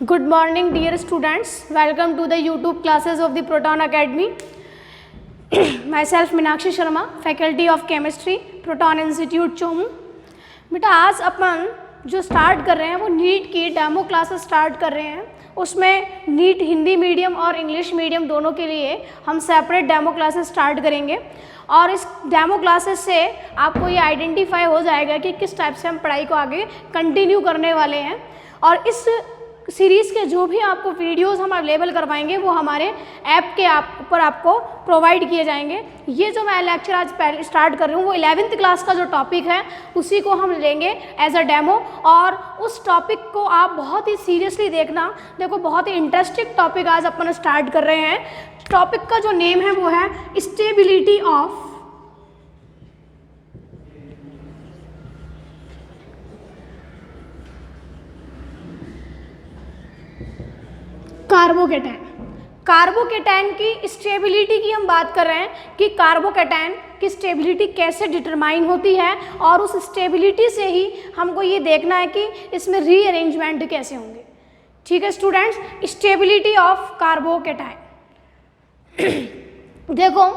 Good morning dear students, welcome to the YouTube classes of the Proton Academy. Myself Meenakshi Sharma, faculty of chemistry, Proton Institute Chomu. बेटा आज अपन जो start कर रहे हैं वो NEET की डेमो क्लासेस स्टार्ट कर रहे हैं. उसमें नीट हिंदी मीडियम और इंग्लिश मीडियम दोनों के लिए हम सेपरेट डेमो क्लासेस स्टार्ट करेंगे और इस डेमो क्लासेस से आपको ये आइडेंटिफाई हो जाएगा कि किस टाइप से हम पढ़ाई को आगे कंटिन्यू करने वाले हैं. और इस सीरीज़ के जो भी आपको वीडियोस हम अवेलेबल करवाएंगे वो हमारे ऐप के ऊपर आपको प्रोवाइड किए जाएंगे. ये जो मैं लेक्चर आज पहले स्टार्ट कर रही हूँ वो 11th क्लास का जो टॉपिक है उसी को हम लेंगे एज अ डेमो और उस टॉपिक को आप बहुत ही सीरियसली देखना. देखो बहुत ही इंटरेस्टिंग टॉपिक आज अपन स्टार्ट कर रहे हैं. टॉपिक का जो नेम है वो है स्टेबिलिटी ऑफ कार्बोकेटायन. कार्बोकेटायन की स्टेबिलिटी की हम बात कर रहे हैं कि कार्बोकेटायन की स्टेबिलिटी कैसे डिटरमाइन होती है और उस स्टेबिलिटी से ही हमको ये देखना है कि इसमें रीअरेंजमेंट कैसे होंगे. ठीक है स्टूडेंट्स, स्टेबिलिटी ऑफ कार्बोकेटायन. देखो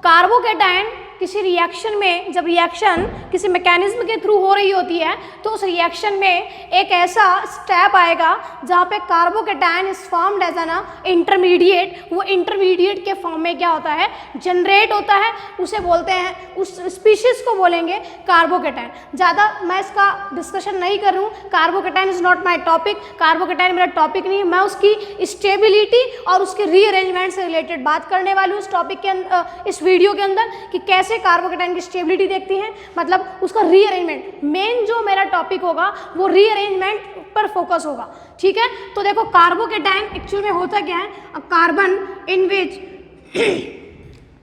कार्बोकेटायन किसी रिएक्शन में, जब रिएक्शन किसी मैकेनिज्म के थ्रू हो रही होती है तो उस रिएक्शन में एक ऐसा स्टेप आएगा जहाँ पे carbocation is formed as an intermediate. वो इंटरमीडिएट के फॉर्म में क्या होता है, जनरेट होता है. उसे बोलते हैं, उस स्पीशीज को बोलेंगे कार्बोकेटायन. ज़्यादा मैं इसका डिस्कशन नहीं कर रहा हूँ. Carbocation is not my topic. Carbocation मेरा टॉपिक नहीं है. मैं उसकी स्टेबिलिटी और उसके रीअरेंजमेंट से रिलेटेड बात करने वाली हूँ इस टॉपिक के अंदर, इस वीडियो के अंदर, कि कैसे कार्बोकेटायन की स्टेबिलिटी देखती हैं, मतलब उसका रीअरेंजमेंट. मेन जो मेरा टॉपिक होगा वो रीअरेंजमेंट पर फोकस होगा. ठीक है, तो देखो कार्बोकेटायन एक्चुअल में होता क्या है. Carbon in which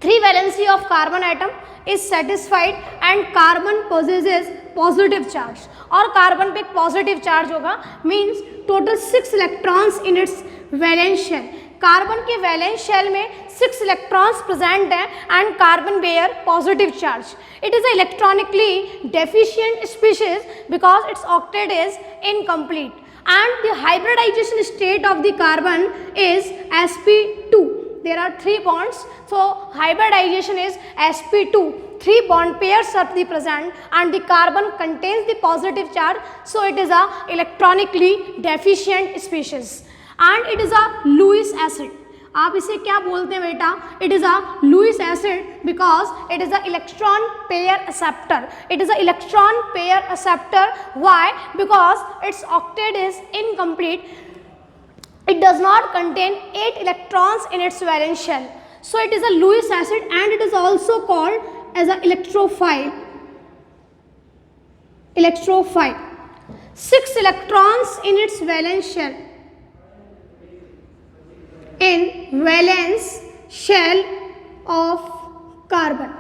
3 valency of carbon atom is satisfied and carbon possesses positive charge. और कार्बन पे एक पॉजिटिव चार्ज होगा, means total 6 electrons in its valence shell. Carbon के वैलेंस शेल में 6 इलेक्ट्रॉन्स प्रेजेंट हैं and carbon bear positive charge. It is a electronically deficient species because its octet is incomplete and the hybridization state of the carbon is sp2. There are 3 bonds, so hybridization is sp2. 3 bond pairs are the present and the carbon contains the positive charge, so it is a electronically deficient species and it is a Lewis acid. आप इसे क्या बोलते हैं बेटा, it is a Lewis acid because it is a electron pair acceptor. It is a electron pair acceptor. Why? Because its octet is incomplete. It does not contain 8 electrons in its valence shell. So it is a Lewis acid and it is also called as an electrophile. Electrophile. 6 electrons in its valence shell. In valence shell of carbon.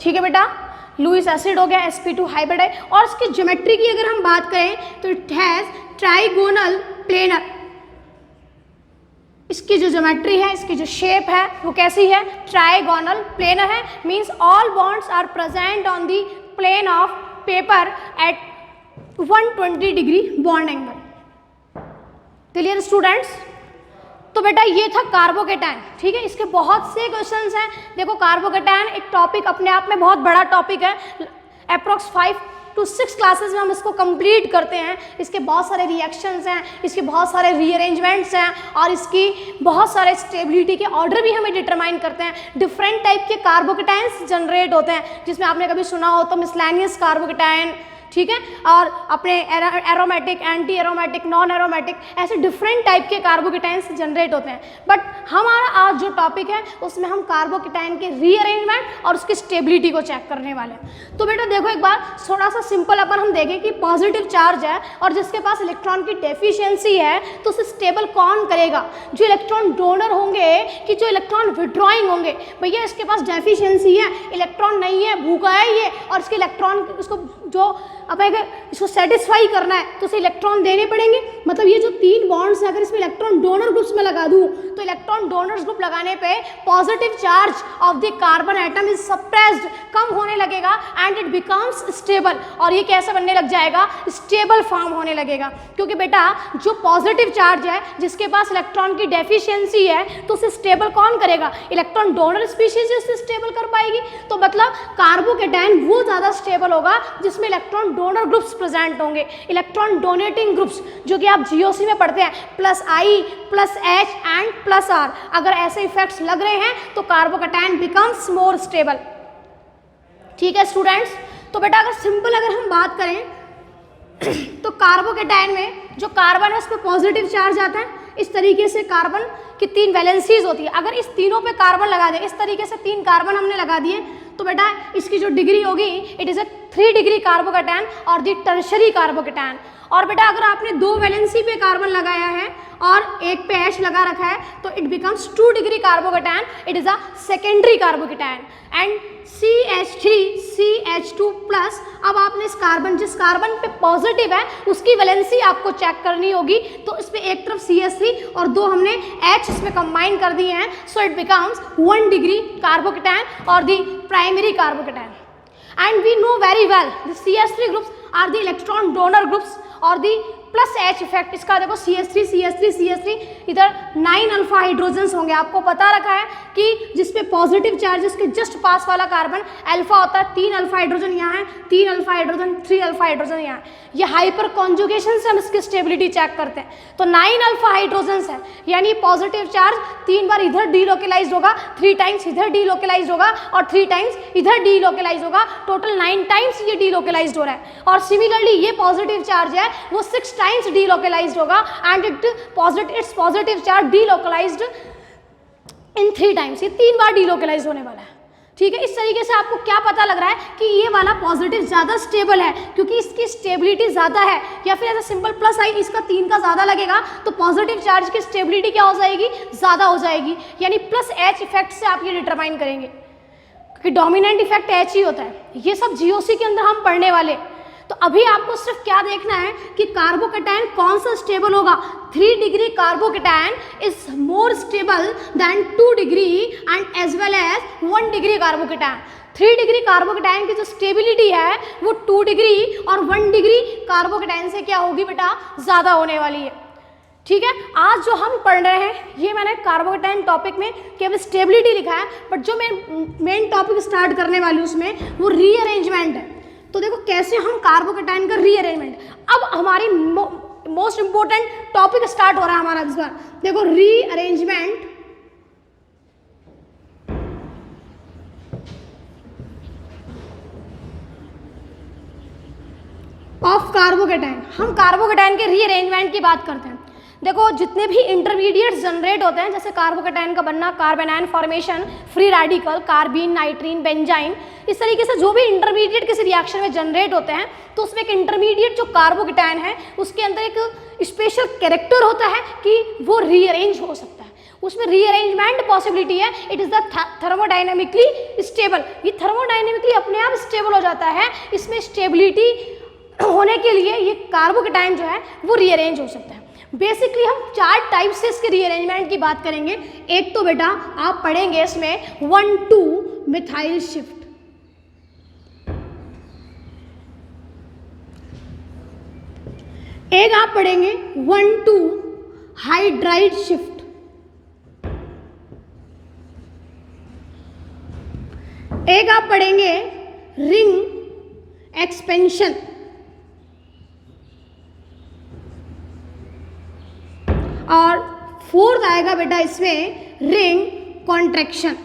ठीक है बेटा, Lewis acid हो गया, sp2 hybrid है. और इसकी geometry की अगर हम बात करें तो इट हैज ट्राइगोनल प्लेनर. इसकी जो ज्योमेट्री है, इसकी जो शेप है वो कैसी है, ट्राइगोनल प्लेनर है. Means all bonds are present on the plane of paper at 120 degree bond angle. Clear students? तो बेटा ये था कार्बोकेटायन. ठीक है, इसके बहुत से क्वेश्चंस हैं. देखो कार्बोकेटायन एक टॉपिक अपने आप में बहुत बड़ा टॉपिक है. अप्रॉक्स 5 to 6 क्लासेस में हम इसको कंप्लीट करते हैं. इसके बहुत सारे रिएक्शंस हैं, इसके बहुत सारे रीअरेंजमेंट्स हैं और इसकी बहुत सारे स्टेबिलिटी के ऑर्डर भी हमें डिटरमाइन करते हैं. डिफरेंट टाइप के कार्बोकेटायंस जनरेट होते हैं जिसमें आपने कभी सुना हो तो मिसलेनियस कार्बोकेटायन. ठीक है, और अपने aromatic, anti aromatic, non aromatic, ऐसे डिफरेंट टाइप के कार्बोकेटायंस जनरेट होते हैं. बट हमारा आज जो टॉपिक है उसमें हम कार्बोकेटायन के रीअरेंजमेंट और उसकी स्टेबिलिटी को चेक करने वाले हैं. तो बेटा देखो एक बार थोड़ा सा सिंपल अपन हम देखें कि पॉजिटिव चार्ज है और जिसके पास इलेक्ट्रॉन की डेफिशिएंसी है तो उसे स्टेबल कौन करेगा, जो इलेक्ट्रॉन डोनर होंगे कि जो इलेक्ट्रॉन विड्रॉइंग होंगे. भैया इसके पास डेफिशिएंसी है, इलेक्ट्रॉन नहीं है, भूखा है ये, और इसके इलेक्ट्रॉन उसको जो अब अगर इसको सेटिस्फाई करना है तो उसे इलेक्ट्रॉन देने पड़ेंगे। मतलब ये जो 3 बॉन्ड्स है अगर इसमें इलेक्ट्रॉन डोनर ग्रुप्स में लगा दूं तो इलेक्ट्रॉन डोनर्स ग्रुप लगाने पे positive charge of the carbon atom is suppressed, कम होने लगेगा एंड इट बिकम्स स्टेबल। और ये कैसा बनने लग जाएगा, स्टेबल फॉर्म होने लगेगा। क्योंकि बेटा जो पॉजिटिव चार्ज है जिसके पास इलेक्ट्रॉन की डेफिशिएंसी है तो उसे स्टेबल कौन करेगा, इलेक्ट्रॉन डोनर स्पीशीज उसे स्टेबल कर पाएगी। तो मतलब कार्बोकेटायन वो ज़्यादा स्टेबल होगा जिसमें इलेक्ट्रॉन डोनर ग्रुप्स प्रेजेंट होंगे, इलेक्ट्रॉन डोनेटिंग ग्रुप्स जो कि आप जीओसी में पढ़ते हैं, +I +H एंड +R। अगर ऐसे इफेक्ट्स लग रहे हैं तो कार्बोकेटायन बिकम्स मोर स्टेबल। ठीक है स्टूडेंट्स, तो बेटा अगर सिंपल अगर हम बात करें तो कार्बोकेटायन में जो कार्बन है उस पर पॉजिटिव चार्ज आता है। इस तरीके से कार्बन की 3 वैलेंसीज होती है। अगर इस तीनों पे कार्बन लगा दें, इस तरीके से 3 कार्बन हमने लगा दिए तो बेटा इसकी जो डिग्री होगी it is a 3 degree carbocation और दी टर्शरी कार्बोकेटायन। और बेटा अगर आपने 2 वैलेंसी पे कार्बन लगाया है और एक पे H लगा रखा है तो it becomes 2 degree carbocation, it is a secondary carbocation. And CH3CH2+, अब आपने इस कार्बन जिस कार्बन पे पॉजिटिव है उसकी वैलेंसी आपको चेक करनी होगी। तो इस पे एक तरफ CH3 और 2 हमने H इसमें कंबाइन कर दिए हैं, so it becomes 1 degree carbocation और the primary carbocation. And we know very well the CH3 groups are the electron donor groups और the प्लस H इफेक्ट। इसका देखो CH3 CH3 CH3 इधर 9 अल्फा हाइड्रोजन्स होंगे। आपको पता रखा है कि जिसपे पॉजिटिव चार्जेस के जस्ट पास वाला कार्बन अल्फा होता है, 3 अल्फा हाइड्रोजन यहाँ है, 3 अल्फा हाइड्रोजन, 3 अल्फा हाइड्रोजन यहाँ है। ये हाइपर कॉन्जुगेशन से हम इसकी स्टेबिलिटी चेक करते हैं। तो 9 अल्फा हाइड्रोजन्स है यानी पॉजिटिव चार्ज 3 बार इधर डीलोकेलाइज होगा, 3 टाइम्स इधर डीलोकेलाइज होगा और 3 टाइम्स इधर डीलोकेलाइज होगा। टोटल 9 टाइम्स ये डीलोकेलाइज हो रहा है। और सिमिलरली ये पॉजिटिव चार्ज है वो 6 टाइम्स डीलोकेलाइज्ड होगा and its positive charge delocalised in 3 times. ये 3 बार डीलोकेलाइज होने वाला है। ठीक है, इस तरीके से आपको क्या पता लग रहा है कि ये वाला पॉजिटिव ज़्यादा स्टेबल है क्योंकि इसकी स्टेबिलिटी ज़्यादा है। या फिर ऐसा सिंपल प्लस आई इसका 3 का ज़्यादा लगेगा तो पॉजिटिव चार्ज की स्टेबिलिटी क्या हो जाएगी, ज़्यादा हो जाएगी। यानी प्लस H इफेक्ट से आप ये डिटरमाइन करेंगे कि डोमिनेंट इफेक्ट H ही होता है। ये सब जीओसी के अंदर हम पढ़ने वाले। तो अभी आपको सिर्फ क्या देखना है कि कार्बोकेटायन कौन सा स्टेबल होगा। 3 degree carbocation is more stable than 2 degree and as well as 1 degree carbocation. 3 degree carbocation की जो स्टेबिलिटी है वो 2 डिग्री और 1 डिग्री कार्बोकेटायन से क्या होगी बेटा, ज़्यादा होने वाली है। ठीक है, आज जो हम पढ़ रहे हैं ये मैंने कार्बोकेटायन टॉपिक में केवल स्टेबिलिटी लिखा है, बट जो मैं मेन टॉपिक स्टार्ट करने वाली हूँ उसमें वो रीअरेंजमेंट है। तो देखो कैसे हम कार्बोकेटायन का रीअरेंजमेंट, अब हमारी मोस्ट इंपॉर्टेंट टॉपिक स्टार्ट हो रहा है हमारा इस बार। देखो रीअरेंजमेंट ऑफ कार्बोकेटायन। हम कार्बोकेटायन के रीअरेंजमेंट की बात करते हैं। देखो जितने भी इंटरमीडिएट्स जनरेट होते हैं जैसे कार्बोकेटायन का बनना, carbanion formation, free radical, carbene, nitrene, benzyne, इस तरीके से जो भी इंटरमीडिएट किसी रिएक्शन में जनरेट होते हैं तो उसमें एक इंटरमीडिएट जो कार्बोकेटायन है उसके अंदर एक स्पेशल कैरेक्टर होता है कि वो रीअरेंज हो सकता है। उसमें रीअरेंजमेंट पॉसिबिलिटी है। It is the thermodynamically stable. ये थर्मोडाइनमिकली अपने आप स्टेबल हो जाता है। इसमें स्टेबिलिटी होने के लिए ये कार्बोकेटायन जो है वो रीअरेंज हो सकता है। बेसिकली हम 4 टाइप से इसके रीअरेंजमेंट की बात करेंगे। एक तो बेटा आप पढ़ेंगे इसमें 1,2 मिथाइल शिफ्ट, एक आप पढ़ेंगे 1,2 हाइड्राइड शिफ्ट, एक आप पढ़ेंगे रिंग एक्सपेंशन और 4th आएगा बेटा इसमें रिंग कॉन्ट्रैक्शन।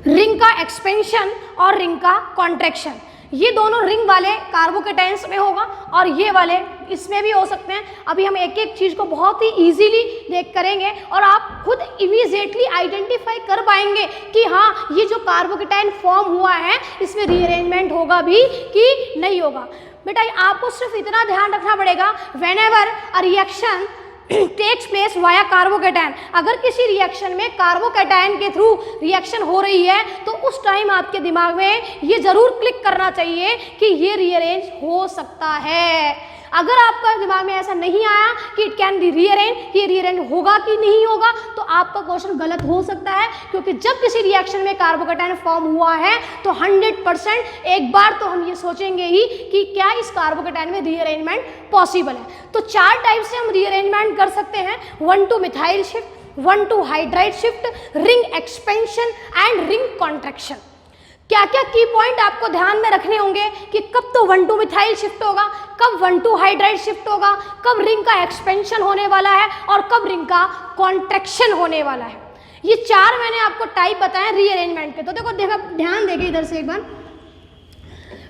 रिंग का एक्सपेंशन और रिंग का कॉन्ट्रैक्शन ये दोनों रिंग वाले कार्बोकेटायंस में होगा और ये वाले इसमें भी हो सकते हैं। अभी हम एक एक चीज़ को बहुत ही इजीली देख करेंगे और आप खुद इमीडिएटली आइडेंटिफाई कर पाएंगे कि हाँ ये जो कार्बोकेटायन फॉर्म हुआ है इसमें रीअरेंजमेंट होगा भी कि नहीं होगा। बेटा आपको सिर्फ इतना ध्यान रखना पड़ेगा, whenever a reaction takes place via carbocation, अगर किसी रिएक्शन में कार्बोकेटायन के थ्रू रिएक्शन हो रही है तो उस टाइम आपके दिमाग में ये जरूर क्लिक करना चाहिए कि ये रीअरेंज हो सकता है। अगर आपका दिमाग में ऐसा नहीं आया कि इट कैन बी रीअरेंज, ये रीअरेंज होगा कि नहीं होगा, तो आपका क्वेश्चन गलत हो सकता है, क्योंकि जब किसी रिएक्शन में कार्बोकेटायन फॉर्म हुआ है तो 100% एक बार तो हम ये सोचेंगे ही कि क्या इस कार्बोकेटायन में रीअरेंजमेंट पॉसिबल है। तो 4 टाइप से हम रीअरेंजमेंट कर सकते हैं, 1 to methyl shift, 1 to hydride shift, ring expansion and ring contraction. क्या क्या की पॉइंट आपको ध्यान में रखने होंगे कि कब तो 1 to मिथाइल शिफ्ट होगा, कब 1 to हाइड्राइड शिफ्ट होगा, कब रिंग का एक्सपेंशन होने वाला है और कब रिंग का कॉन्ट्रैक्शन होने वाला है। ये 4 मैंने आपको टाइप बताए रीअरेंजमेंट के। तो देखो ध्यान देंगे इधर से एक बार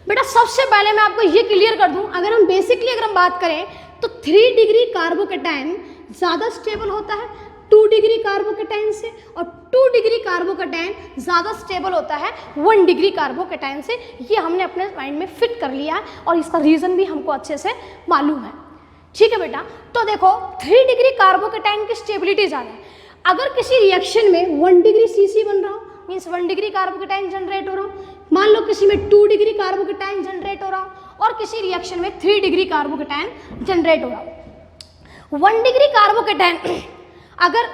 बेटा। सबसे पहले मैं आपको ये क्लियर कर दूं, अगर हम बात करें तो 3 डिग्री कार्बोकेटायन ज़्यादा स्टेबल होता है 2 डिग्री कार्बोकेटायन से, और 2 डिग्री कार्बोकेटायन ज़्यादा स्टेबल होता है 1 डिग्री कार्बोकेटायन से। ये हमने अपने माइंड में फिट कर लिया है और इसका रीज़न भी हमको अच्छे से मालूम है। ठीक है बेटा, तो देखो 3 डिग्री कार्बोकेटायन की स्टेबिलिटी ज़्यादा है। अगर किसी रिएक्शन में 1 डिग्री CC बन रहा हो, मीन्स 1 डिग्री कार्बोकेटायन जनरेट हो रहा हो, मान लो किसी में 2 डिग्री कार्बोकेटायन जनरेट हो रहा हो और किसी रिएक्शन में 3 डिग्री कार्बोकेटायन जनरेट हो रहा हो। 1 डिग्री कार्बोकेटायन अगर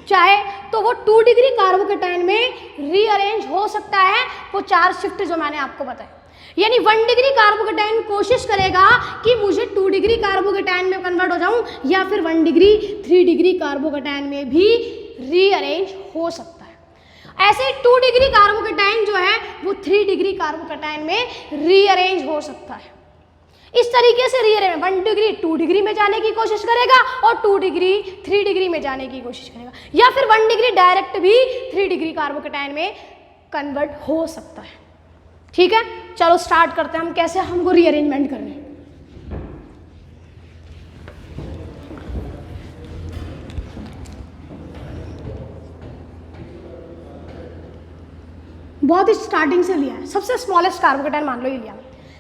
चाहे तो वो 2 डिग्री कार्बोकेटायन में रीअरेंज हो सकता है, वो 4 शिफ्ट जो मैंने आपको बताया। यानी 1 डिग्री कार्बोकेटायन कोशिश करेगा कि मुझे 2 डिग्री कार्बोकेटायन में कन्वर्ट हो जाऊं, या फिर 1 डिग्री 3 डिग्री कार्बोकेटायन में भी रीअरेंज हो सकता है। ऐसे 2 डिग्री कार्बोकेटायन जो है वो 3 डिग्री कार्बोकेटायन में रीअरेंज हो सकता है। इस तरीके से रीअरेंज 1 डिग्री 2 डिग्री में जाने की कोशिश करेगा और 2 डिग्री 3 डिग्री में जाने की कोशिश करेगा, या फिर 1 डिग्री डायरेक्ट भी 3 डिग्री कार्बोकेटायन में कन्वर्ट हो सकता है। ठीक है, चलो स्टार्ट करते हैं हम कैसे हमको रीअरेंजमेंट करना है। बहुत ही स्टार्टिंग से लिया है, सबसे स्मॉलेस्ट कार्बोकेटायन मान लो ये लिया,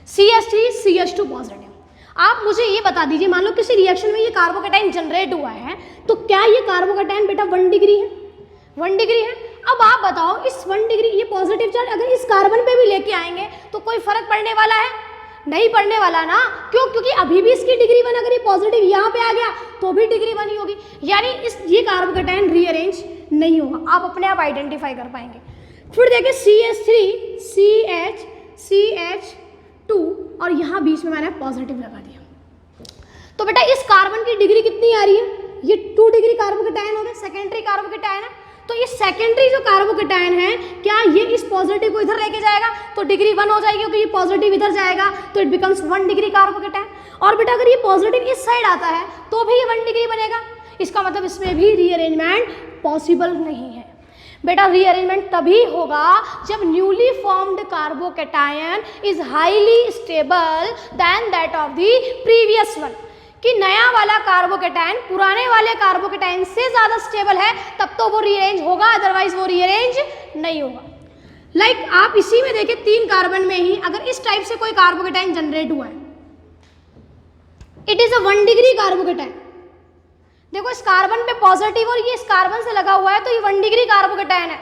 CH3 CH2 पॉजिटिव। आप मुझे ये बता दीजिए, मान लो किसी रिएक्शन में ये कार्बोकेटायन जनरेट हुआ है, तो क्या ये कार्बोकेटायन बेटा 1 डिग्री है? 1 डिग्री है। अब आप बताओ इस 1 डिग्री ये पॉजिटिव चार्ज अगर इस कार्बन पे भी लेके आएंगे तो कोई फर्क पड़ने वाला है? नहीं पड़ने वाला ना। क्यों? क्योंकि अभी भी इसकी डिग्री 1 अगर ये पॉजिटिव यहाँ पे आ गया तो भी डिग्री 1 ही होगी, यानी ये कार्बोकेटायन रीअरेंज नहीं होगा। आप अपने आप आइडेंटिफाई कर पाएंगे। फिर देखिए CH3 CH CH2 और यहाँ बीच में मैंने पॉजिटिव लगा दिया, तो बेटा इस कार्बन की डिग्री कितनी आ रही है? ये 2 डिग्री कार्बोकेटायन हो गया, सेकेंडरी कार्बोकेटायन है। तो ये सेकेंडरी जो कार्बोकेटायन है, क्या ये इस पॉजिटिव को इधर लेके जाएगा तो डिग्री 1 हो जाएगी, क्योंकि ये पॉजिटिव इधर जाएगा तो इट बिकम्स 1 डिग्री कार्बोकेटायन। और बेटा अगर ये पॉजिटिव इस साइड आता है तो भी ये 1 डिग्री बनेगा, इसका मतलब इसमें भी रीअरेंजमेंट पॉसिबल नहीं है। बेटा रीअरेंजमेंट तभी होगा जब newly formed carbocation is highly stable then that of the previous one, कि नया वाला कार्बोकेटायन पुराने वाले कार्बोकेटायन से ज़्यादा स्टेबल है, तब तो वो रीअरेंज होगा, अदरवाइज वो रीअरेंज नहीं होगा। लाइक आप इसी में देखें 3 कार्बन में ही अगर इस टाइप से कोई कार्बोकेटायन जनरेट हुआ है, it is a 1 degree carbocation. देखो इस कार्बन पे पॉजिटिव और ये इस कार्बन से लगा हुआ है, तो ये 1 डिग्री कार्बोकेटायन है।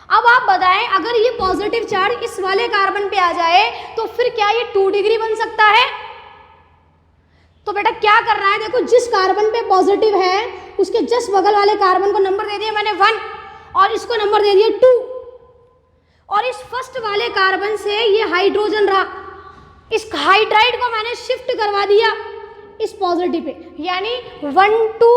अब आप बताएं अगर ये पॉजिटिव चार्ज इस वाले कार्बन पे आ जाए तो फिर क्या ये 2 डिग्री बन सकता है? तो बेटा क्या करना है, देखो जिस कार्बन पे पॉजिटिव है उसके जस्ट बगल वाले कार्बन को नंबर दे दिया मैंने 1 और इसको नंबर दे दिया 2, और इस फर्स्ट वाले कार्बन से ये हाइड्रोजन रहा, इस हाइड्राइड को मैंने शिफ्ट करवा दिया इस पॉजिटिव पे, यानी 1 to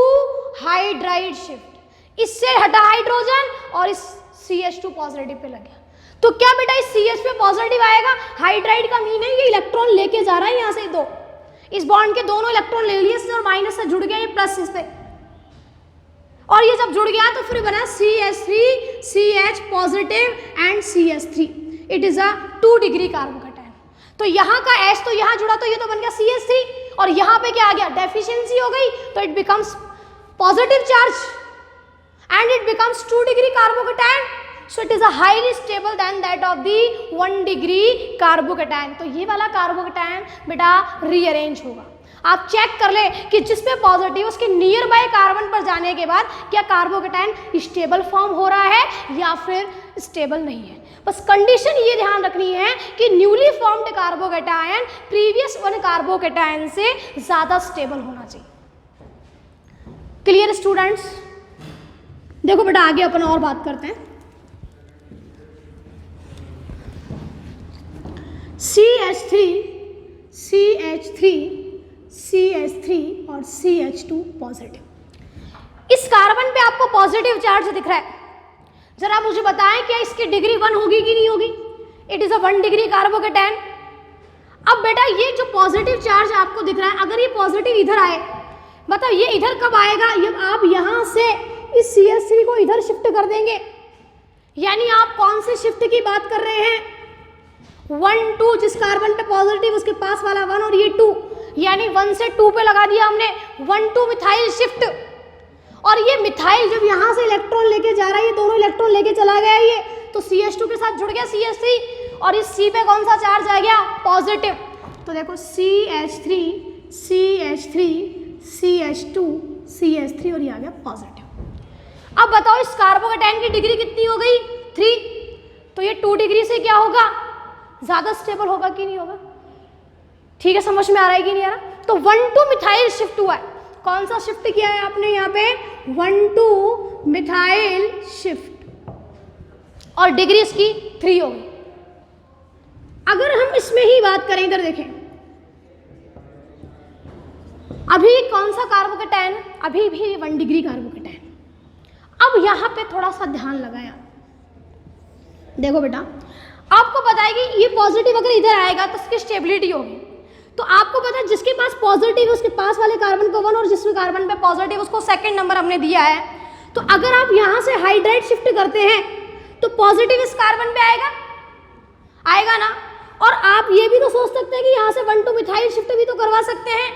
हाइड्राइड शिफ्ट, इससे हटा हाइड्रोजन और इस CH2 पॉजिटिव पे लग गया। तो क्या बेटा इस CH पे पॉजिटिव आएगा? हाइड्राइड का मीन है ये इलेक्ट्रॉन लेके जा रहा है यहाँ से 2, इस बॉन्ड के दोनों इलेक्ट्रॉन ले लिए और माइनस से जुड़ गया ये प्लस इससे, और ये जब जुड़ गया तो फिर बना CH3 CH positive and CH3। It is a 2 degree carbocation. तो यहाँ का H तो यहाँ जुड़ा तो ये तो बन गया CH3, और यहाँ पे क्या आ गया? डेफिशिएंसी हो गई, तो it becomes positive charge and it becomes 2 degree carbocation. So it is a highly stable then that of the 1 degree carbocation. तो ये वाला कार्बोकेटायन बेटा रीअरेंज होगा। आप चेक कर ले कि जिस पे पॉजिटिव उसके नियर बाय कार्बन पर जाने के बाद क्या कार्बोकेटायन स्टेबल फॉर्म हो रहा है या फिर स्टेबल नहीं है। बस कंडीशन ये ध्यान रखनी है कि newly formed carbocation previous one carbocation से ज्यादा स्टेबल होना चाहिए। Clear students? देखो बेटा आगे अपन और बात करते हैं। CH3, CH3, CH3 और CH2 पॉजिटिव। इस कार्बन पे आपको पॉजिटिव चार्ज दिख रहा है, जरा मुझे बताएं क्या इसकी डिग्री 1 होगी कि नहीं होगी? It is a 1 degree carbocation. अब बेटा ये जो पॉजिटिव चार्ज आपको दिख रहा है, अगर ये पॉजिटिव इधर आए, बताओ ये इधर कब आएगा? जब आप यहां से इस CH3 को इधर शिफ्ट कर देंगे। यानी आप कौन से शिफ्ट की बात कर रहे हैं? 1 2, जिस कार्बन पे पॉजिटिव उसके पास वाला 1 और ये 2, यानी 1 से 2 पे लगा दिया हमने 1 2 मिथाइल शिफ्ट। और ये मिथाइल जब यहाँ से इलेक्ट्रॉन लेके जा रहा है, ये दोनों इलेक्ट्रॉन लेके चला गया ये, तो CH2 के साथ जुड़ गया CH3 और इस C पे कौन सा चार्ज आ गया? पॉजिटिव। तो देखो CH3, CH3, CH2, CH3 और ये आ गया पॉजिटिव। अब बताओ इस कार्बोकेटायन की डिग्री कितनी हो गई? 3। तो ये 2 डिग्री से क्या होगा? ज्यादा स्टेबल होगा कि नहीं होगा? ठीक है, समझ में आ रहा है कि नहीं आ रहा? तो 1 2 मिथाइल शिफ्ट हुआ है। कौन सा शिफ्ट किया है आपने यहाँ पे? 1 2 मिथाइल शिफ्ट और डिग्री इसकी 3 होगी। अगर हम इसमें ही बात करें, इधर देखें, अभी कौन सा कार्बोकेटायन? अभी भी 1 डिग्री कार्बोकेटायन। अब यहाँ पे थोड़ा सा ध्यान लगाया, देखो बेटा आपको पता है कि ये पॉजिटिव अगर इधर आएगा तो इसकी स्टेबिलिटी होगी। तो आपको पता है जिसके पास पॉजिटिव है उसके पास वाले कार्बन को 1 और जिसमें कार्बन पे पॉजिटिव उसको 2nd नंबर हमने दिया है। तो अगर आप यहाँ से हाइड्राइड शिफ्ट करते हैं तो पॉजिटिव इस कार्बन पे आएगा, आएगा ना? और आप ये भी तो सोच सकते हैं कि यहाँ से 1 2 मिथाइल शिफ्ट भी तो करवा सकते हैं।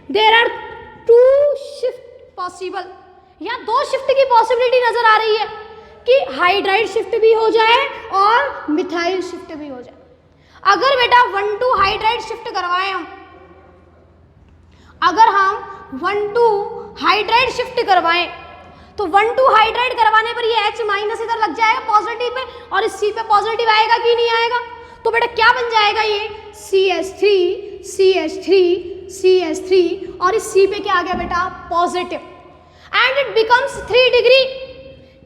देयर आर 2 शिफ्ट पॉसिबल, यहाँ 2 शिफ्ट की पॉसिबिलिटी नजर आ रही है कि हाइड्राइड शिफ्ट भी हो जाए और मिथाइल शिफ्ट भी हो जाए। अगर बेटा 1 2 हाइड्राइड शिफ्ट करवाएं हम, अगर हम 1 2 हाइड्राइड शिफ्ट करवाएं तो 1 2 हाइड्राइड करवाने पर ये H माइनस इधर लग जाएगा पॉजिटिव पे और इस C पे पॉजिटिव आएगा कि नहीं आएगा? तो बेटा क्या बन जाएगा ये? CH3, CH3, CH3 और इस C पे क्या आ गया बेटा? Positive. And it becomes 3 degree.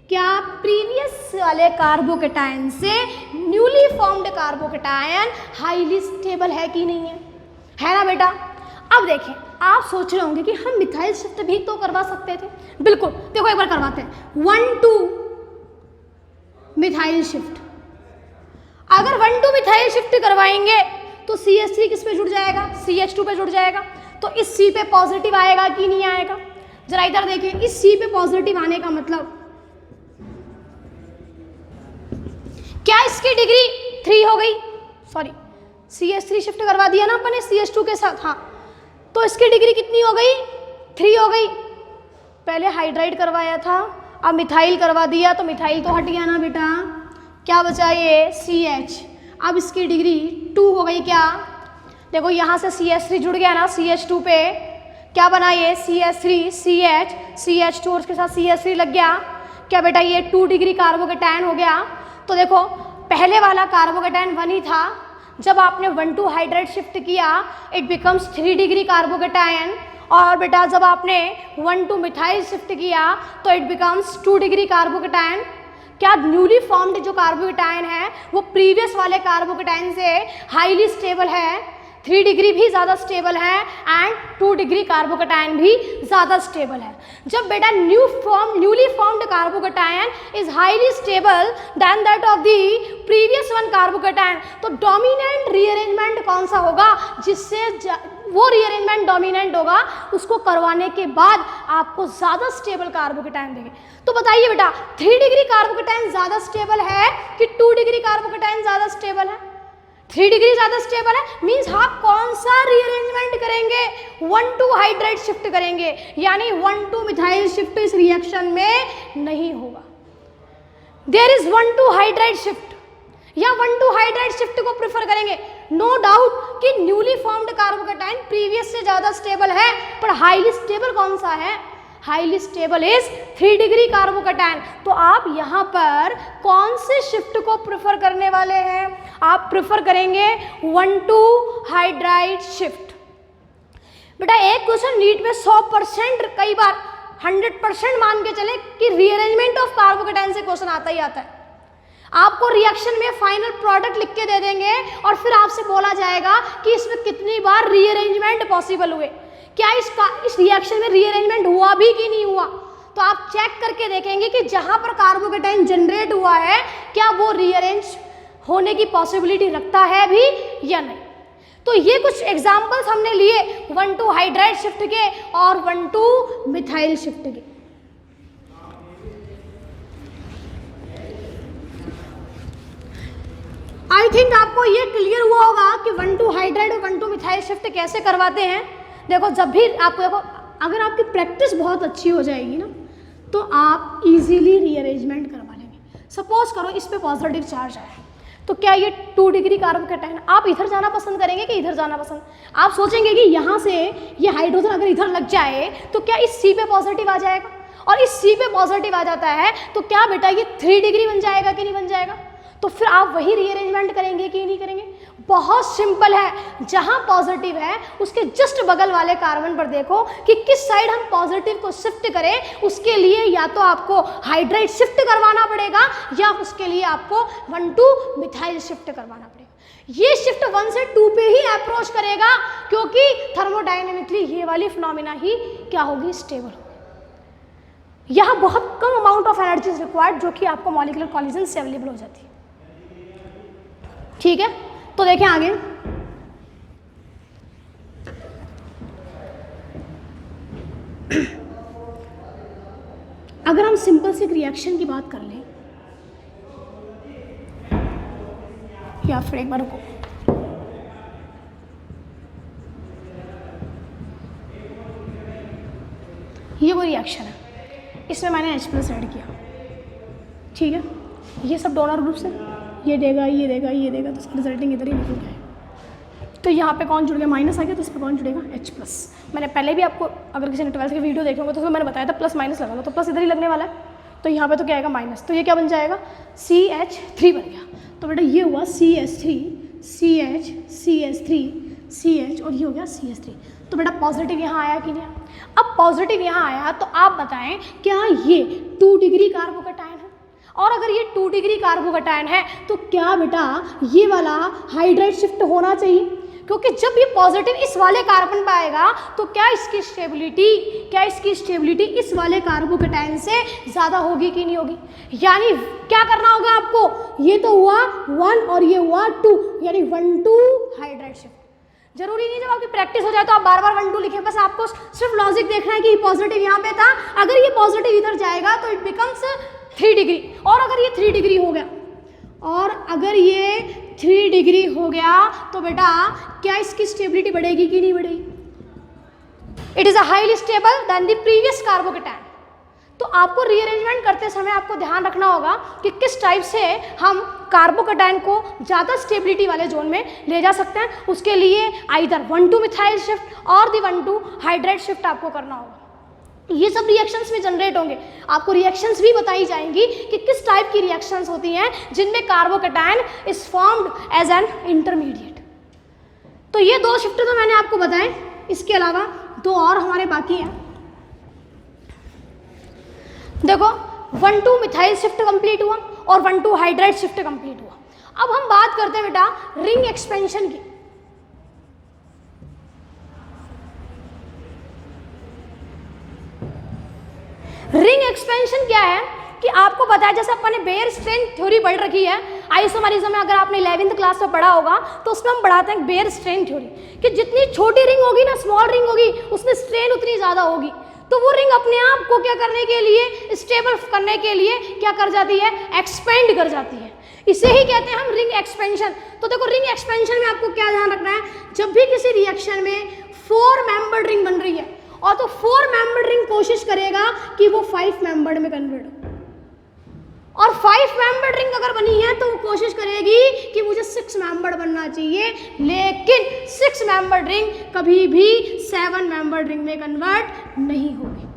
क्या प्रीवियस वाले कार्बोकेटायन से newly formed carbocation highly stable है कि नहीं है? है ना बेटा? अब देखें, आप सोच रहे होंगे कि हम मिथाइल शिफ्ट भी तो करवा सकते थे। बिल्कुल, देखो एक बार करवाते हैं। 1 2 मिथाइल शिफ्ट, अगर 1 2 मिथाइल शिफ्ट करवाएंगे तो CH3 किस पे जुड़ जाएगा? CH2 पे जुड़ जाएगा। तो इस C पे पॉजिटिव आएगा कि नहीं आएगा? जरा इधर देखें, इस C पे पॉजिटिव आने का मतलब क्या इसकी डिग्री 3 हो गई? सॉरी, CH3 शिफ्ट करवा दिया ना अपन ने CH2 के साथ, हाँ, तो इसकी डिग्री कितनी हो गई? 3 हो गई। पहले हाइड्राइड करवाया था, अब मिथाइल करवा दिया तो मिथाइल तो हट गया ना बेटा, क्या बचा ये? CH। अब इसकी डिग्री 2 हो गई। क्या देखो यहाँ से CH3 जुड़ गया ना CH2 पे, क्या बना ये? CH3, CH, CH2 और उसके साथ CH3 लग गया। क्या बेटा ये 2 डिग्री कार्बोकेटायन हो गया। तो देखो पहले वाला कार्बोकेटायन 1 ही था, जब आपने 1 2 हाइड्राइड शिफ्ट किया इट बिकम्स 3 डिग्री कार्बोकेटायन, और बेटा जब आपने 1 2 मिथाइल शिफ्ट किया तो इट बिकम्स 2 डिग्री कार्बोकेटायन। क्या न्यूली फॉर्म्ड जो कार्बोकेटायन है वो प्रीवियस वाले कार्बोकेटायन से हाईली स्टेबल है? 3 डिग्री भी ज़्यादा स्टेबल है एंड 2 डिग्री कार्बोकेटायन भी ज़्यादा स्टेबल है। जब बेटा newly formed carbocation is highly stable then that of the previous one carbocation, तो डोमिनेंट रीअरेंजमेंट कौन सा होगा? जिससे वो रीअरेंजमेंट डोमिनेंट होगा उसको करवाने के बाद आपको ज़्यादा स्टेबल कार्बोकेटायन देंगे। तो बताइए बेटा 3 डिग्री कार्बोकेटायन ज़्यादा स्टेबल है कि 2 डिग्री कार्बोकेटायन ज़्यादा स्टेबल है? 3 डिग्री ज़्यादा स्टेबल है। मीन्स आप कौन सा रीअरेंजमेंट करेंगे? 1 2 हाइड्राइड शिफ्ट करेंगे, यानी 1 2 मिथाइल शिफ्ट इस रिएक्शन में नहीं होगा। देयर इज 1 2 हाइड्राइड शिफ्ट, या 1,2 हाइड्राइड शिफ्ट को प्रेफर करेंगे? नो डाउट कि न्यूली फॉर्म्ड कार्बोकेटाइन प्रीवियस से ज्यादा स्टेबल है, पर हाईली स्टेबल कौन सा है? Highly stable is 3 degree carbocation. तो आप यहाँ पर कौन से शिफ्ट को प्रेफर करने वाले हैं? आप प्रेफर करेंगे 1,2 हाइड्राइड शिफ्ट। बेटा एक क्वेश्चन नीट में 100%, कई बार 100% मान के चले कि रीअरेंजमेंट ऑफ कार्बोकेटाइन से क्वेश्चन आता ही आता है। आपको रिएक्शन में फाइनल प्रोडक्ट लिख के दे देंगे और फिर आपसे बोला जाएगा कि इसमें कितनी बार रीअरेंजमेंट पॉसिबल हुए, क्या इस रिएक्शन में रीअरेंजमेंट हुआ भी कि नहीं हुआ। तो आप चेक करके देखेंगे कि जहां पर कार्बोकेटाइन जनरेट हुआ है क्या वो रीअरेंज होने की पॉसिबिलिटी रखता है भी या नहीं। तो ये कुछ एग्जाम्पल्स हमने लिए 1,2 हाइड्राइड शिफ्ट के और 1,2 मिथाइल शिफ्ट के। आई थिंक आपको ये क्लियर हुआ होगा कि 1,2 हाइड्राइड और 1,2 मिथाइल शिफ्ट कैसे करवाते हैं। देखो जब भी आपको देखो, अगर आपकी प्रैक्टिस बहुत अच्छी हो जाएगी ना तो आप इजीली रीअरेंजमेंट करवा लेंगे। सपोज करो इस पे पॉजिटिव चार्ज आया, तो क्या ये 2 डिग्री कार्बोकेटाइन, आप इधर जाना पसंद करेंगे कि इधर जाना पसंद? आप सोचेंगे कि यहाँ से ये हाइड्रोजन अगर इधर लग जाए तो क्या इस C पे पॉजिटिव आ जाएगा, और इस C पे पॉजिटिव आ जाता है तो क्या बेटा ये 3 डिग्री बन जाएगा कि नहीं बन जाएगा? तो फिर आप वही रीअरेंजमेंट करेंगे कि नहीं करेंगे? बहुत सिंपल है, जहां पॉजिटिव है उसके जस्ट बगल वाले कार्बन पर देखो कि किस साइड हम पॉजिटिव को शिफ्ट करें। उसके लिए या तो आपको हाइड्राइड शिफ्ट करवाना पड़ेगा या उसके लिए आपको 1,2 मिथाइल शिफ्ट करवाना पड़ेगा। ये शिफ्ट 1 से 2 पे ही अप्रोच करेगा, क्योंकि थर्मोडायनेमिकली ये वाली फिनोमिना ही क्या होगी? स्टेबल होगी। यहाँ बहुत कम अमाउंट ऑफ एनर्जी रिक्वायर्ड जो कि आपको मॉलिक्यूलर कॉलिजन से अवेलेबल हो जाती है। ठीक है, तो देखें आगे। अगर हम सिंपल से रिएक्शन की बात कर लें, या फिर एक बार रुको, ये वो रिएक्शन है, इसमें मैंने H+ ऐड किया, ठीक है, ये सब डोनर ग्रुप से ये देगा ये देगा ये देगा, तो उसका रिजल्टिंग इधर ही निकल जाएगा। तो यहाँ पे कौन जुड़ गया? माइनस आ गया, तो इस पर कौन जुड़ेगा? H+। मैंने पहले भी आपको, अगर किसी ने 12th की वीडियो देखे होंगे तो उसमें मैंने बताया था प्लस माइनस लगा लो, तो प्लस इधर ही लगने वाला है, तो यहाँ पे तो क्या आएगा? माइनस। तो ये क्या बन जाएगा? CH3 बन गया। तो बेटा ये हुआ CH3, CH, CH3, CH, और ये हो गया CH3। तो बेटा पॉजिटिव यहाँ आया कि नहीं? अब पॉजिटिव यहाँ आया तो आप बताएं क्या ये 2 डिग्री कार्बोकेटाइन है? और अगर ये 2 डिग्री कार्बोकेटाइन है तो क्या बेटा ये वाला हाइड्राइड शिफ्ट होना चाहिए? क्योंकि जब ये पॉजिटिव इस वाले कार्बन पर आएगा तो क्या इसकी स्टेबिलिटी इस वाले कार्बोकेटाइन से ज़्यादा होगी कि नहीं होगी? यानी क्या करना होगा आपको? ये तो हुआ 1 और ये हुआ 2, यानी 1,2 हाइड्राइड शिफ्ट। जरूरी नहीं जब आपकी प्रैक्टिस हो जाए तो आप बार बार 1,2 लिखें, बस आपको सिर्फ लॉजिक देखना है कि पॉजिटिव यहाँ पे था, अगर ये पॉजिटिव इधर जाएगा तो इट बिकम्स 3 डिग्री, और अगर ये 3 डिग्री हो गया, और अगर ये 3 डिग्री हो गया तो बेटा क्या इसकी स्टेबिलिटी बढ़ेगी कि नहीं बढ़ेगी? It is a highly stable then the previous carbocation. तो आपको रीअरेंजमेंट करते समय आपको ध्यान रखना होगा कि किस टाइप से हम कार्बोकेटाइन को ज़्यादा स्टेबिलिटी वाले जोन में ले जा सकते हैं। उसके लिए आइदर 1,2 मिथाइल शिफ्ट और द 1,2 हाइड्राइड शिफ्ट आपको करना होगा। ये सब रिएक्शंस में जनरेट होंगे, आपको रिएक्शंस भी बताई जाएंगी कि किस टाइप की रिएक्शंस होती हैं जिनमें carbocation is formed as an intermediate. तो ये 2 शिफ्ट तो मैंने आपको बताए, इसके अलावा 2 और हमारे बाकी हैं। देखो 1,2 मिथाइल शिफ्ट कंप्लीट हुआ और 1,2 हाइड्राइड शिफ्ट कंप्लीट हुआ। अब हम बात करते हैं बेटा रिंग एक्सपेंशन की। रिंग एक्सपेंशन क्या है कि आपको पता है, जैसे अपन ने बेयर स्ट्रेन थ्योरी पढ़ रखी है आइसोमरिज्म में, अगर आपने 11th क्लास में पढ़ा होगा तो उसमें हम पढ़ाते हैं बेयर स्ट्रेन थ्योरी कि जितनी छोटी रिंग होगी ना, स्मॉल रिंग होगी, उसमें स्ट्रेन उतनी ज़्यादा होगी। तो वो रिंग अपने आप को क्या करने के लिए, स्टेबल करने के लिए क्या कर जाती है? एक्सपेंड कर जाती है। इसे ही कहते हैं हम रिंग एक्सपेंशन। तो देखो रिंग एक्सपेंशन में आपको क्या ध्यान रखना है, जब भी किसी रिएक्शन में 4 मेंबर्ड रिंग बन रही है और तो 4 मेंबर्ड रिंग कोशिश करेगा कि वो 5 मेंबर्ड में कन्वर्ट हो। और 5 मेंबर रिंग अगर बनी है तो वो कोशिश करेगी कि मुझे 6 मेंबर बनना चाहिए, लेकिन 6 मेंबर रिंग कभी भी 7 मेंबर रिंग में कन्वर्ट नहीं होगी।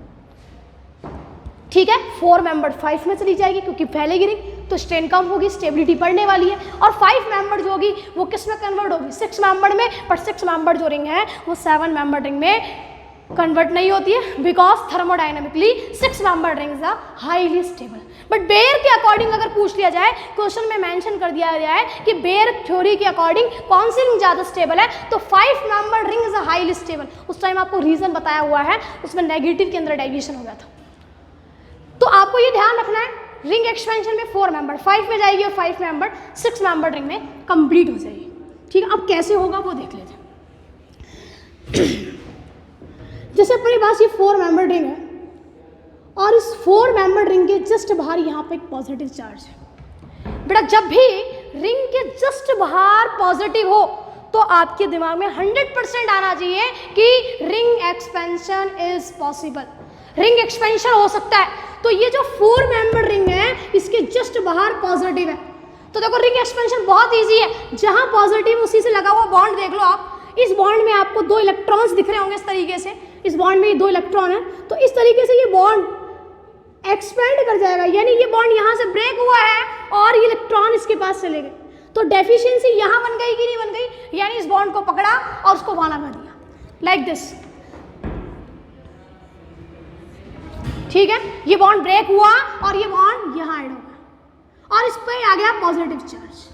ठीक है, 4 मेंबर 5 में चली जाएगी क्योंकि फैलेगी रिंग, तो स्ट्रेन कम होगी, स्टेबिलिटी बढ़ने वाली है। और 5 मेंबर जो होगी वो किस में कन्वर्ट होगी? 6 मेंबर में। पर 6 मेंबर जो रिंग है वो 7 मेंबर रिंग में कन्वर्ट नहीं होती है, because thermodynamically 6 member rings are highly stable. But Baeyer के अकॉर्डिंग अगर पूछ लिया जाए, क्वेश्चन में मेंशन कर दिया गया है कि बेयर थ्योरी के अकॉर्डिंग कौन सी रिंग ज़्यादा स्टेबल है, तो 5 member ring is highly stable. उस टाइम आपको रीजन बताया हुआ है, उसमें नेगेटिव के अंदर डेविएशन हो गया था। तो आपको ये ध्यान रखना है, रिंग एक्सपेंशन में 4 मेंबर 5 में जाएगी और 5 मेंबर 6 मेंबर रिंग में कंप्लीट हो जाएगी। ठीक है, अब कैसे होगा वो देख लेते हैं। जैसे अपने पास ये 4 मेंबर रिंग है और इस 4 मेंबर रिंग के जस्ट बाहर यहाँ पे एक पॉजिटिव चार्ज है। बेटा जब भी रिंग के जस्ट बाहर पॉजिटिव हो तो आपके दिमाग में 100% आना चाहिए कि ring expansion is possible, ring expansion हो सकता है। तो ये जो 4 मेंबर रिंग है इसके जस्ट बाहर पॉजिटिव है, तो देखो रिंग एक्सपेंशन बहुत इजी है। जहां पॉजिटिव उसी से लगा हुआ बॉन्ड देख लो आप, इस बॉन्ड में आपको 2 इलेक्ट्रॉन्स दिख रहे होंगे इस तरीके से, इस बॉन्ड में ये 2 इलेक्ट्रॉन है, तो इस तरीके से ये बॉन्ड एक्सपेंड कर जाएगा, यानी ये बॉन्ड यहाँ से ब्रेक हुआ है और ये इलेक्ट्रॉन इसके पास चले गए, तो डेफिशिएंसी यहाँ बन गई कि नहीं बन गई, यानी इस बॉन्ड को पकड़ा और उसको वहां लगा दिया, लाइक दिस। ठीक है, ये बॉन्ड ब्रेक हुआ और ये बॉन्ड यहाँ ऐड हो गया और इस पर आ गया पॉजिटिव चार्ज।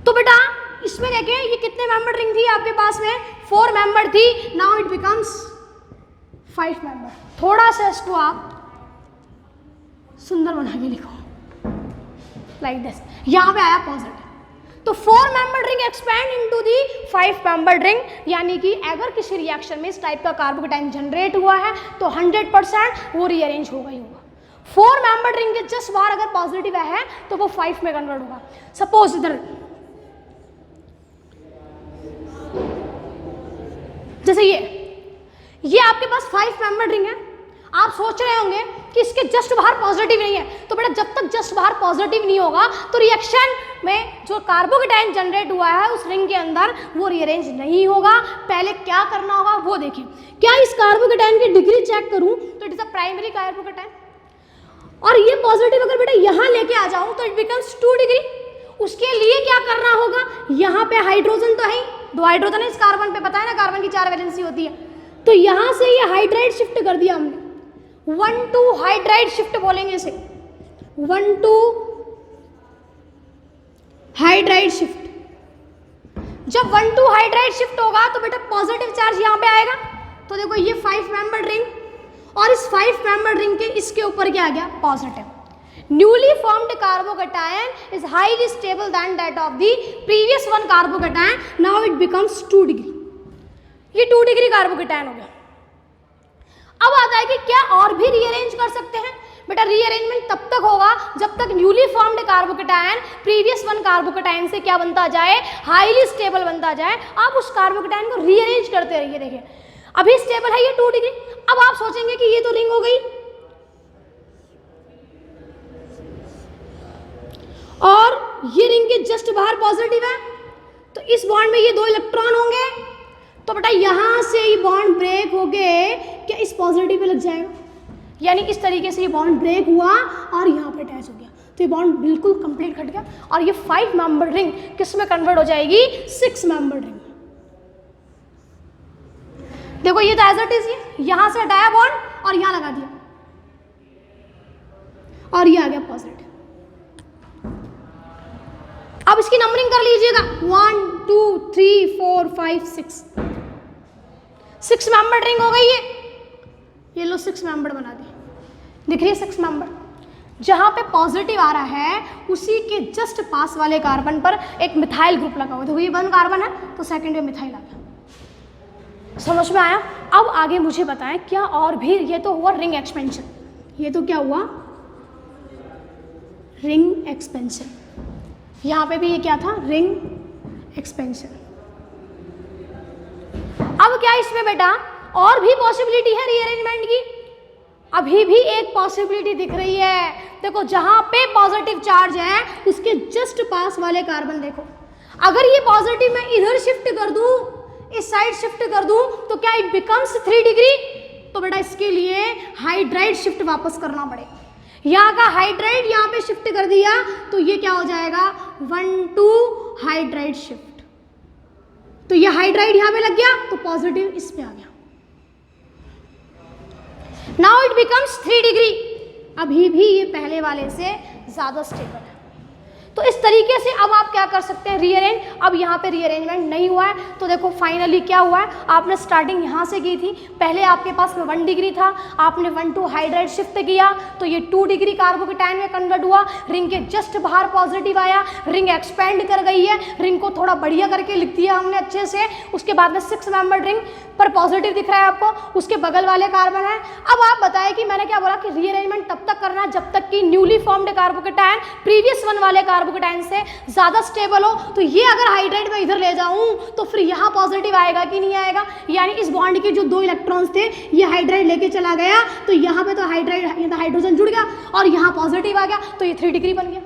तो बेटा इसमें देखें ये कितने मेंबर रिंग थी आपके पास में? 4 मेंबर थी, नाउ इट बिकम्स 5 मेंबर। थोड़ा सा इसको आप सुंदर बना के लिखो, लाइक दिस। यहाँ पे आया पॉजिटिव, तो 4 member ring expand into the 5 member ring, यानी कि अगर किसी रिएक्शन में इस टाइप का कार्बोकेटाइन जनरेट हुआ है तो 100% वो रीअरेंज होगा ही होगा। 4 मेंबर रिंग के जस्ट बाहर अगर पॉजिटिव है तो वो 5 में कन्वर्ट होगा। सपोज इधर जैसे ये आपके पास 5 मेंबर रिंग है, आप सोच रहे होंगे कि इसके जस्ट बाहर पॉजिटिव नहीं है, तो बेटा जब तक जस्ट बाहर पॉजिटिव नहीं होगा तो रिएक्शन में जो कार्बोकेटाइन जनरेट हुआ है उस रिंग के अंदर वो रीअरेंज नहीं होगा। पहले क्या करना होगा वो देखें। क्या इस कार्बोकेटाइन की डिग्री चेक करूं तो it is a primary carbocation, और ये पॉजिटिव अगर बेटा यहाँ लेके आ जाऊं तो इट बिकम्स 2 डिग्री। उसके लिए क्या करना होगा, यहाँ पे हाइड्रोजन तो है, 2 हाइड्रोजन है इस कार्बन पे, पता है ना कार्बन की 4 वैलेंसी होती है, तो यहाँ से ये हाइड्राइड शिफ्ट कर दिया हमने, 1-2 हाइड्राइड शिफ्ट बोलेंगे इसे, 1-2 हाइड्राइड शिफ्ट। जब 1-2 हाइड्राइड शिफ्ट होगा तो बेटा पॉजिटिव चार्ज यहाँ पे आएगा, तो देखो ये 5 मेंबर रिंग और इस 5 मेंबर रिंग के इसके ऊपर क्या आ गया, positive. Newly formed carbocation is highly stable than that of the previous one carbocation. Now it becomes 2 degree. ये 2 डिग्री कार्बोकेटाइन हो गया। अब आता है कि क्या और भी रीअरेंज कर सकते हैं? बेटा रीअरेंजमेंट तब तक होगा जब तक newly formed carbocation previous one carbocation से क्या बनता जाए, हाईली स्टेबल बनता जाए। आप उस कार्बोकेटाइन को रीअरेंज करते रहिए। देखिए अभी स्टेबल है ये 2 डिग्री, अब आप सोचेंगे कि ये तो रिंग हो गई और ये रिंग के जस्ट बाहर पॉजिटिव है, तो इस बॉन्ड में ये 2 इलेक्ट्रॉन होंगे, तो बेटा यहां से ये बॉन्ड ब्रेक हो गए, क्या इस पॉजिटिव पे लग जाएगा, यानी इस तरीके से ये बॉन्ड ब्रेक हुआ और यहाँ पे अटैच हो गया, तो ये बॉन्ड बिल्कुल कंप्लीट कट गया और ये 5 मेंबर रिंग किस में कन्वर्ट हो जाएगी, 6 मेंबर रिंग। देखो ये तो एज इट इज, ये यहां से हटाया बॉन्ड और यहां लगा दिया और ये आ गया पॉजिटिव। अब इसकी नंबरिंग कर लीजिएगा, 1 2 3 4 5 6 मेंबर रिंग हो गई है। ये लो 6 मेंबर बना दी, दिख रही है 6 मेंबर। जहां पे पॉजिटिव आ रहा है उसी के जस्ट पास वाले कार्बन पर एक मिथाइल ग्रुप लगा हुआ है, तो ये 1 कार्बन है तो सेकंड में मिथाइल आ गया। समझ में आया? अब आगे मुझे बताएं क्या और भी, ये तो हुआ रिंग एक्सपेंशन, ये तो क्या हुआ, रिंग एक्सपेंशन। यहाँ पे भी ये क्या था, रिंग एक्सपेंशन। अब क्या इसमें बेटा और भी पॉसिबिलिटी है रीअरेंजमेंट की? अभी भी एक पॉसिबिलिटी दिख रही है, देखो जहां पे पॉजिटिव चार्ज है उसके जस्ट पास वाले कार्बन देखो, अगर ये पॉजिटिव मैं इधर शिफ्ट कर दूं, इस साइड शिफ्ट कर दूं तो क्या इट बिकम्स 3 डिग्री? तो बेटा इसके लिए हाइड्राइड शिफ्ट वापस करना पड़ेगा। यहाँ का हाइड्राइड यहाँ पे शिफ्ट कर दिया तो ये क्या हो जाएगा 1 2 हाइड्राइड शिफ्ट। तो ये हाइड्राइड यहाँ पे लग गया तो पॉजिटिव इस पे आ गया। Now it becomes 3 degree. अभी भी ये पहले वाले से ज्यादा स्टेबल है। तो इस तरीके से अब आप क्या कर सकते हैं, रीअरेंज। अब यहाँ पे रीअरेंजमेंट नहीं हुआ है तो देखो फाइनली क्या हुआ है, आपने स्टार्टिंग यहाँ से की थी, पहले आपके पास में 1 डिग्री था, आपने 1 2 हाइड्राइड शिफ्ट किया तो ये 2 डिग्री कार्बोकेटायन में कन्वर्ट हुआ, रिंग के जस्ट बाहर पॉजिटिव आया, रिंग एक्सपेंड कर गई है, रिंग को थोड़ा बढ़िया करके लिख दिया हमने अच्छे से। उसके बाद में 6 मेंबर्ड रिंग पर पॉजिटिव दिख रहा है आपको, उसके बगल वाले कार्बन है। अब आप बताएं कि मैंने क्या बोला कि रीअरेंजमेंट तब तक करना है जब तक कि newly formed carbocation previous one वाले कार्बोकेटायन से ज़्यादा स्टेबल हो। तो ये अगर हाइड्राइड में इधर ले जाऊं तो फिर यहाँ पॉजिटिव आएगा कि नहीं आएगा, यानी इस बॉन्ड के जो 2 इलेक्ट्रॉन्स थे ये हाइड्राइड लेके चला गया तो यहाँ पे तो हाइड्राइड हाइड्रोजन जुड़ गया और यहाँ पॉजिटिव आ गया तो ये 3 डिग्री बन गया।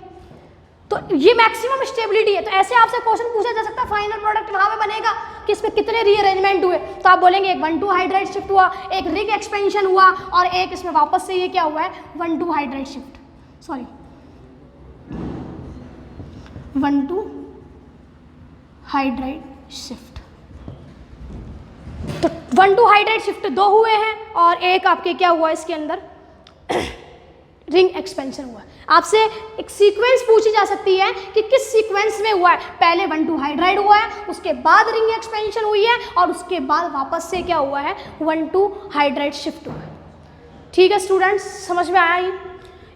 तो ये मैक्सिमम स्टेबिलिटी है। तो ऐसे आपसे क्वेश्चन पूछा जा सकता है फाइनल प्रोडक्ट वहाँ पे बनेगा कि इसमें कितने रीअरेंजमेंट हुए, तो आप बोलेंगे एक 1 2 हाइड्राइड शिफ्ट हुआ, एक रिंग एक्सपेंशन हुआ और एक इसमें वापस से ये क्या हुआ है 1 2 hydride shift, sorry 1 2 hydride shift. तो 1 2 हाइड्राइड शिफ्ट 2 हुए हैं और एक आपके क्या हुआ इसके अंदर रिंग एक्सपेंशन हुआ। आपसे एक सीक्वेंस पूछी जा सकती है कि किस सीक्वेंस में हुआ है, पहले 1 2 हाइड्राइड हुआ है, उसके बाद रिंग एक्सपेंशन हुई है और उसके बाद वापस से क्या हुआ है 1 2 हाइड्राइड शिफ्ट हुआ है। ठीक है स्टूडेंट्स, समझ में आया?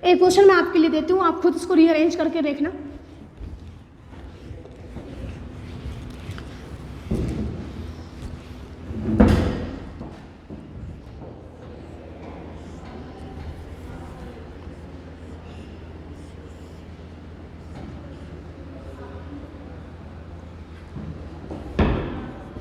एक क्वेश्चन मैं आपके लिए देती हूँ, आप खुद इसको रीअरेंज करके देखना।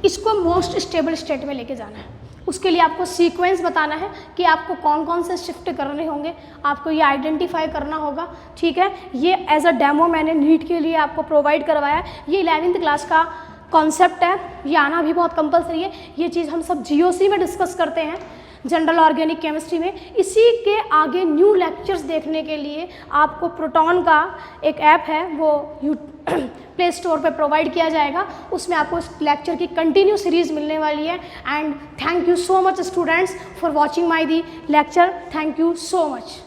इसको मोस्ट स्टेबल स्टेट में लेके जाना है, उसके लिए आपको सीक्वेंस बताना है कि आपको कौन कौन से शिफ्ट करने होंगे, आपको ये आइडेंटिफाई करना होगा। ठीक है, ये एज अ डेमो मैंने नीट के लिए आपको प्रोवाइड करवाया है। ये 11th क्लास का कॉन्सेप्ट है, ये आना भी बहुत कंपलसरी है। ये चीज़ हम सब GOC में डिस्कस करते हैं, जनरल ऑर्गेनिक केमिस्ट्री में। इसी के आगे न्यू लेक्चर्स देखने के लिए आपको प्रोटॉन का एक ऐप है वो प्ले स्टोर पे प्रोवाइड किया जाएगा, उसमें आपको इस लेक्चर की कंटिन्यू सीरीज मिलने वाली है। And thank you so much students for watching my the lecture, thank you so much.